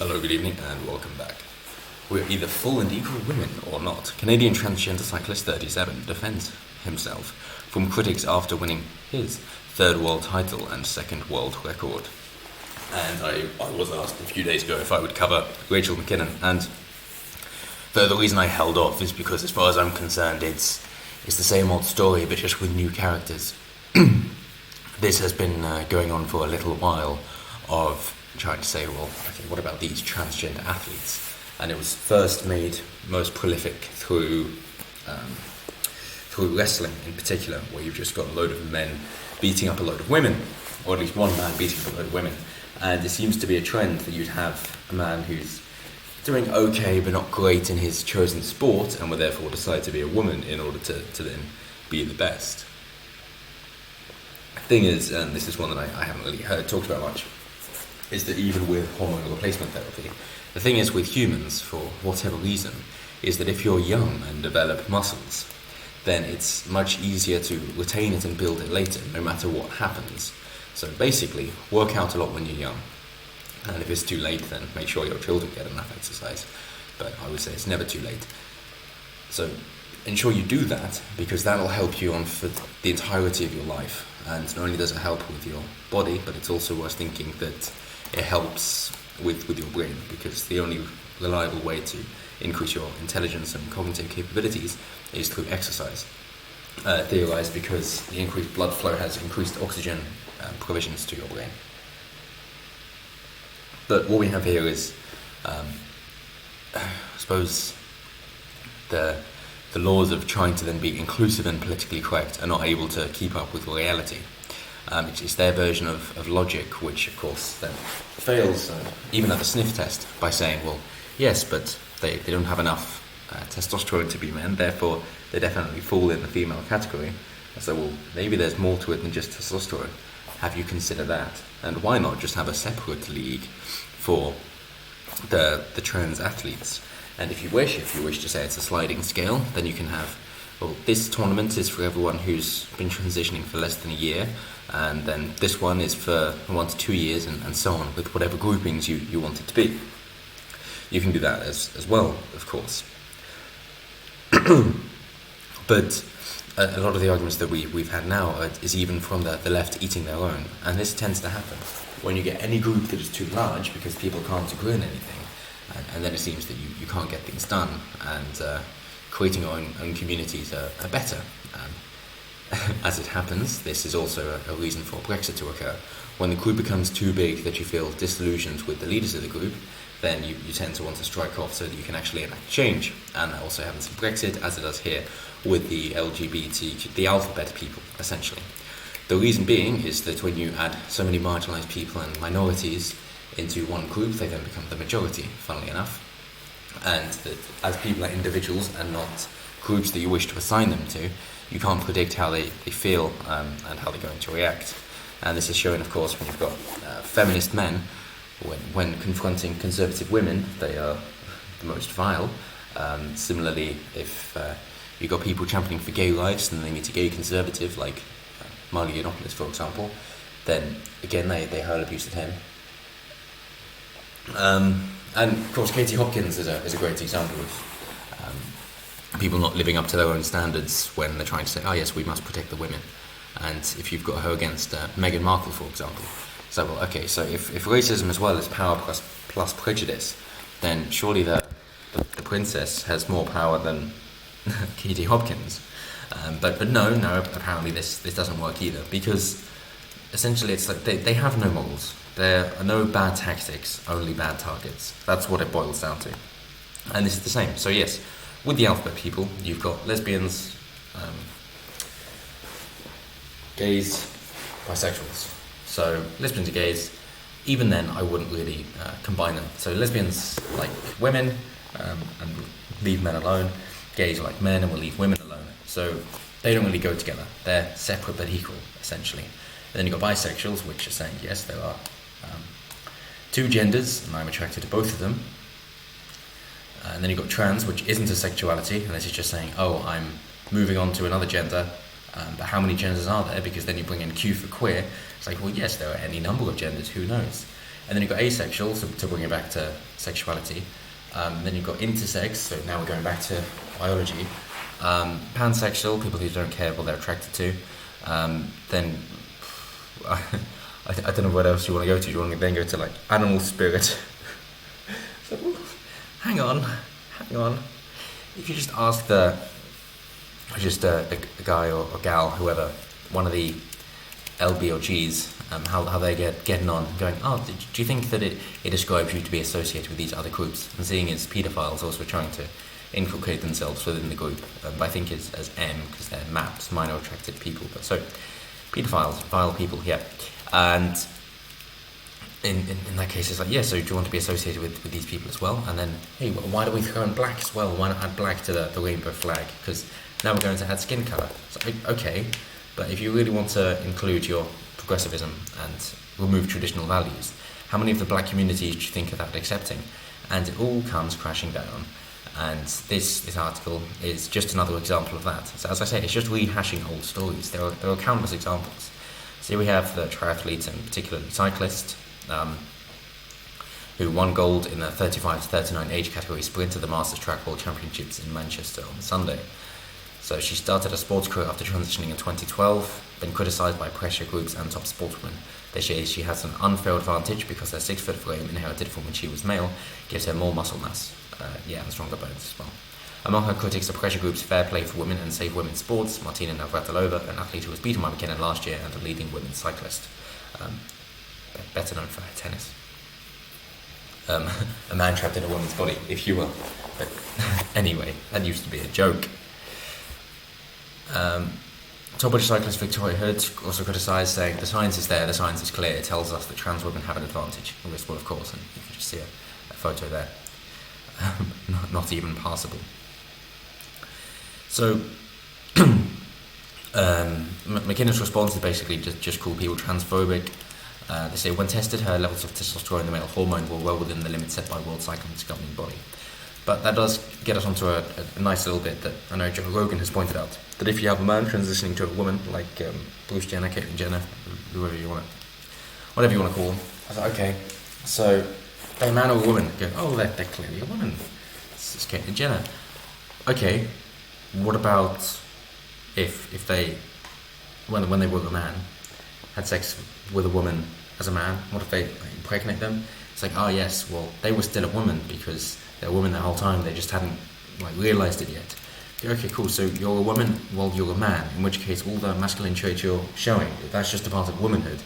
Hello, good evening, and welcome back. We're either full and equal women or not. Canadian transgender cyclist 37 defends himself from critics after winning his third world title and second world record. And I was asked a few days ago if I would cover Rachel Mckinnon, and the reason I held off is because, as far as I'm concerned, it's the same old story, but just with new characters. This has been going on for a little while, of trying to say, well, okay, what about these transgender athletes? And it was first made most prolific through wrestling in particular, where you've just got a load of men beating up a load of women, or at least one man beating up a load of women. And it seems to be a trend that you'd have a man who's doing okay but not great in his chosen sport, and would therefore decide to be a woman in order to then be the best. The thing is, and this is one that I haven't really heard talked about much, is that even with hormone replacement therapy, the thing is with humans, for whatever reason, is that if you're young and develop muscles, then it's much easier to retain it and build it later, no matter what happens. So basically, work out a lot when you're young, and if it's too late, then make sure your children get enough exercise. But I would say it's never too late. So ensure you do that, because that'll help you on for the entirety of your life. And not only does it help with your body, but it's also worth thinking that it helps with your brain, because the only reliable way to increase your intelligence and cognitive capabilities is through exercise. Theorized because the increased blood flow has increased oxygen provisions to your brain. But what we have here is, I suppose, the laws of trying to then be inclusive and politically correct are not able to keep up with reality. It's their version of logic, which of course then fails even at the sniff test by saying, well, yes, but they don't have enough testosterone to be men, therefore they definitely fall in the female category. So, well, maybe there's more to it than just testosterone. Have you considered that? And why not just have a separate league for the trans athletes? And if you wish to say it's a sliding scale, then you can have, well, this tournament is for everyone who's been transitioning for less than a year, and then this one is for 1 to 2 years, and so on, with whatever groupings you want it to be. You can do that as well, of course. But a lot of the arguments that we've had now is even from the left eating their own, and this tends to happen when you get any group that is too large because people can't agree on anything, and then it seems that you can't get things done, and creating your own communities are better. As it happens, this is also a reason for Brexit to occur. When the group becomes too big that you feel disillusioned with the leaders of the group, then you tend to want to strike off so that you can actually enact change. And that also happens in Brexit, as it does here with the LGBT, the alphabet people, essentially. The reason being is that when you add so many marginalised people and minorities into one group, they then become the majority, funnily enough. And that as people are individuals and not groups that you wish to assign them to, you can't predict how they feel and how they're going to react. And this is shown, of course, when you've got feminist men. When confronting conservative women, they are the most vile. Similarly, if you've got people championing for gay rights and they meet a gay conservative, like Marley Yiannopoulos, for example, then again they hurl abuse at him. And of course, Katie Hopkins is a great example of people not living up to their own standards when they're trying to say, oh yes, we must protect the women. And if you've got her against Meghan Markle, for example, so, well, okay, so if racism as well is power plus prejudice, then surely the princess has more power than Katie Hopkins. But no, apparently this doesn't work either, because essentially it's like they have no morals. There are no bad tactics, only bad targets. That's what it boils down to. And this is the same. So yes, with the alphabet people, you've got lesbians, gays, bisexuals. So lesbians and gays, even then I wouldn't really combine them. So lesbians like women and leave men alone. Gays are like men and will leave women alone. So they don't really go together. They're separate but equal, essentially. And then you've got bisexuals, which are saying, yes, there are two genders, and I'm attracted to both of them. And then you've got trans, which isn't a sexuality, and this is just saying, oh, I'm moving on to another gender, but how many genders are there? Because then you bring in Q for queer. It's like, well, yes, there are any number of genders, who knows? And then you've got asexual, so to bring it back to sexuality. Then you've got intersex, so now we're going back to biology. Pansexual, people who don't care what they're attracted to. Then I don't know what else you want to go to. You want to then go to like animal spirit. So, hang on. If you just ask a guy or gal, whoever, one of the LB or Gs, how they getting on, going, do you think that it describes you to be associated with these other groups? And seeing as paedophiles also trying to inculcate themselves within the group, but I think it's as M, because they're MAPS, minor attracted people. But so, paedophiles, vile people, yeah. And in that case, it's like, yeah, so do you want to be associated with these people as well? And then, hey, why do we throw in black as well? Why not add black to the rainbow flag? Because now we're going to add skin colour. So, okay, but if you really want to include your progressivism and remove traditional values, how many of the black communities do you think are that accepting? And it all comes crashing down. And this article is just another example of that. So as I say, it's just rehashing old stories. There are countless examples. So we have the triathletes, and particularly cyclists, who won gold in the 35 to 39 age category sprint at the Masters Track World Championships in Manchester on Sunday. So she started a sports career after transitioning in 2012, been criticised by pressure groups and top sportswomen. They say she has an unfair advantage because her 6-foot frame, inherited from when she was male, gives her more muscle mass, and stronger bones as well. Among her critics are pressure groups Fair Play for Women and Save Women's Sports, Martina Navratilova, an athlete who was beaten by Mckinnon last year and a leading women's cyclist, better known for her tennis. A man trapped in a woman's body, if you will. But anyway, that used to be a joke. Top British cyclist Victoria Hood also criticised, saying, the science is there, the science is clear, it tells us that trans women have an advantage. Well, this will, of course, and you can just see a photo there. Not even passable. So, McKinnon's response is basically just call people transphobic. They say, when tested, her levels of testosterone, the male hormone, were well within the limits set by World Cycling's governing body. But that does get us onto a nice little bit that I know Joe Rogan has pointed out, that if you have a man transitioning to a woman, like Bruce Jenner, Caitlyn Jenner, whatever you want to call them, I was like, okay, so they're a man or a woman. Go, oh, they're clearly a woman. It's Caitlyn Jenner. Okay, what about if they, when they were a man, had sex with a woman as a man? What if they impregnate them? It's like, oh yes, well, they were still a woman because they're a woman the whole time, they just hadn't realised it yet. Okay, cool, so you're a woman, well, you're a man, in which case all the masculine traits you're showing, that's just a part of womanhood.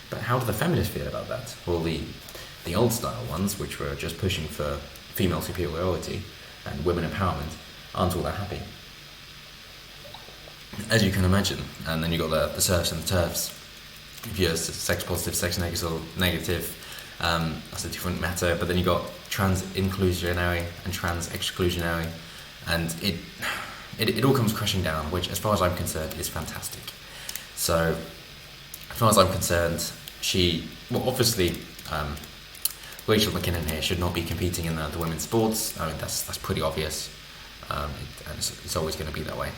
But how do the feminists feel about that? Well, the old style ones, which were just pushing for female superiority and women empowerment, aren't all that happy, as you can imagine. And then you've got the serfs and the turfs. If you're sex positive, sex negative, that's a different matter. But then you've got trans inclusionary and trans exclusionary, and it all comes crashing down, which, as far as I'm concerned, is fantastic. So, as far as I'm concerned, obviously, Rachel Mckinnon here should not be competing in the women's sports. I mean, that's pretty obvious, and it's always going to be that way.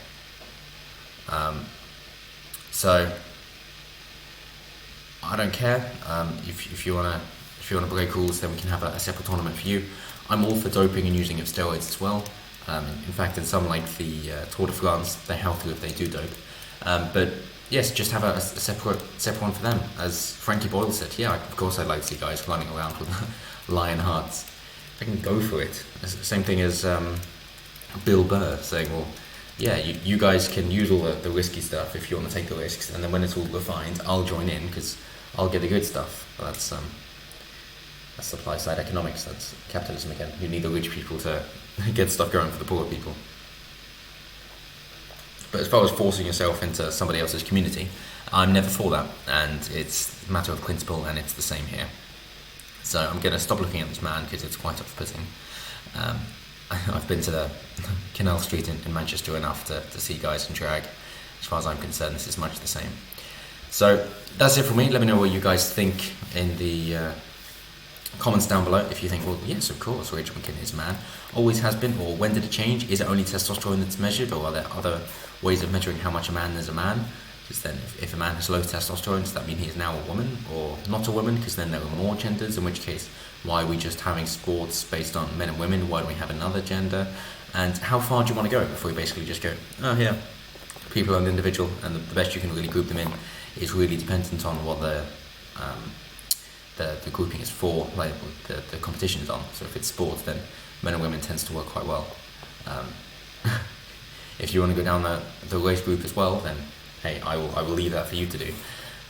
So, I don't care. If you wanna break rules, then we can have a separate tournament for you. I'm all for doping and using of steroids as well. In fact, in some like the Tour de France, they're healthier if they do dope. But yes, just have a separate one for them. As Frankie Boyle said, yeah, of course I'd like to see guys running around with lion hearts. I can go for it. It's the same thing as Bill Burr saying, well, yeah, you guys can use all the risky stuff if you want to take the risks, and then when it's all refined, I'll join in because I'll get the good stuff. But that's supply side economics. That's capitalism again. You need the rich people to get stuff going for the poor people. But as far as forcing yourself into somebody else's community, I'm never for that, and it's a matter of principle, and it's the same here. So I'm going to stop looking at this man because it's quite off-putting. I've been to the Canal Street in Manchester enough to see guys in drag. As far as I'm concerned, this is much the same. So that's it for me. Let me know what you guys think in the comments down below. If you think, well, yes, of course, Rachel Mckinnon is a man, always has been, or when did it change? Is it only testosterone that's measured, or are there other ways of measuring how much a man is a man? Because then if a man has low testosterone, does that mean he is now a woman or not a woman? Because then there are more genders, in which case, why are we just having sports based on men and women? Why don't we have another gender? And how far do you want to go before you basically just go, oh yeah, people are an individual, and the best you can really group them in is really dependent on what the grouping is for, like the competition is on. So if it's sports, then men and women tends to work quite well. If you want to go down the race group as well, then hey, I will leave that for you to do.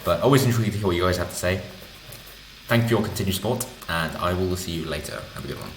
But always intrigued to hear what you guys have to say. Thank you for your continued support, and I will see you later. Have a good one.